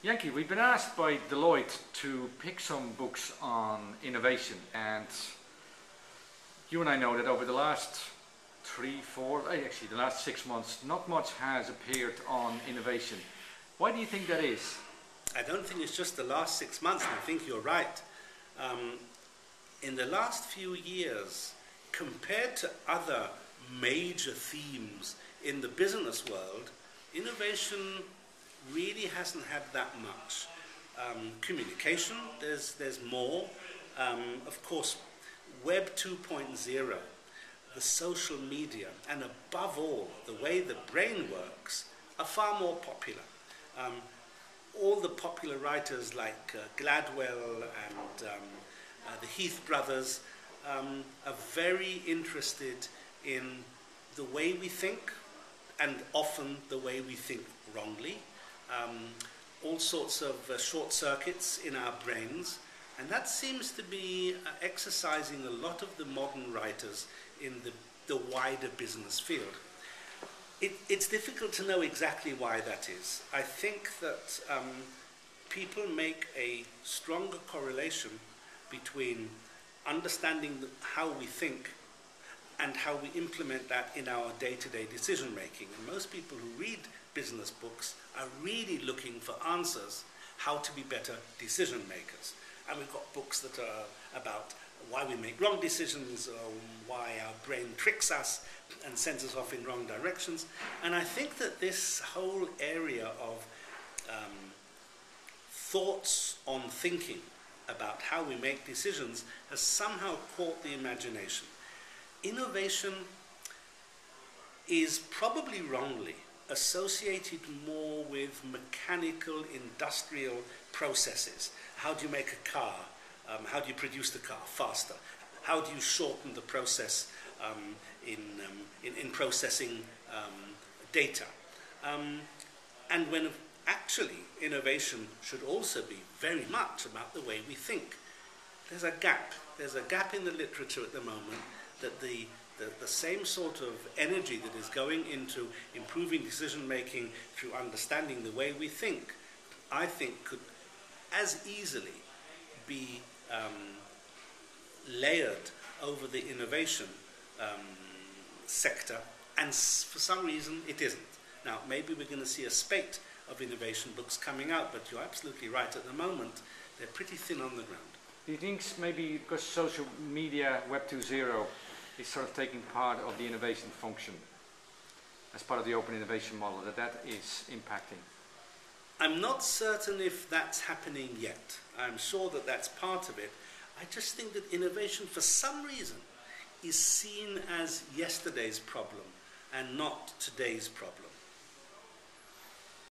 Yanky, we've been asked by Deloitte to pick some books on innovation, and you and I know that over the last the last 6 months, not much has appeared on innovation. Why do you think that is? I don't think it's just the last 6 months, and I think you're right. In the last few years, compared to other major themes in the business world, innovation really hasn't had that much. Communication, there's more. Of course, Web 2.0, the social media, and above all, the way the brain works are far more popular. All the popular writers like Gladwell and the Heath brothers are very interested in the way we think, and often the way we think wrongly. All sorts of short circuits in our brains, and that seems to be exercising a lot of the modern writers in the wider business field. It's difficult to know exactly why that is. I think that people make a stronger correlation between understanding how we think and how we implement that in our day-to-day decision making. And most people who read business books are really looking for answers how to be better decision makers. And we've got books that are about why we make wrong decisions, or why our brain tricks us and sends us off in wrong directions. And I think that this whole area of thoughts on thinking about how we make decisions has somehow caught the imagination. Innovation is probably wrongly associated more with mechanical, industrial processes. How do you make a car? How do you produce the car faster? How do you shorten the process in processing data? And when actually innovation should also be very much about the way we think. There's a gap. There's a gap in the literature at the moment that the same sort of energy that is going into improving decision making through understanding the way we think, I think could as easily be layered over the innovation sector, and for some reason it isn't. Now, maybe we're going to see a spate of innovation books coming out, but you're absolutely right. At the moment, they're pretty thin on the ground. Do you think maybe because social media, Web 2.0, is sort of taking part of the innovation function as part of the open innovation model, that is impacting? I'm not certain if that's happening yet. I'm sure that that's part of it. I just think that innovation, for some reason, is seen as yesterday's problem and not today's problem.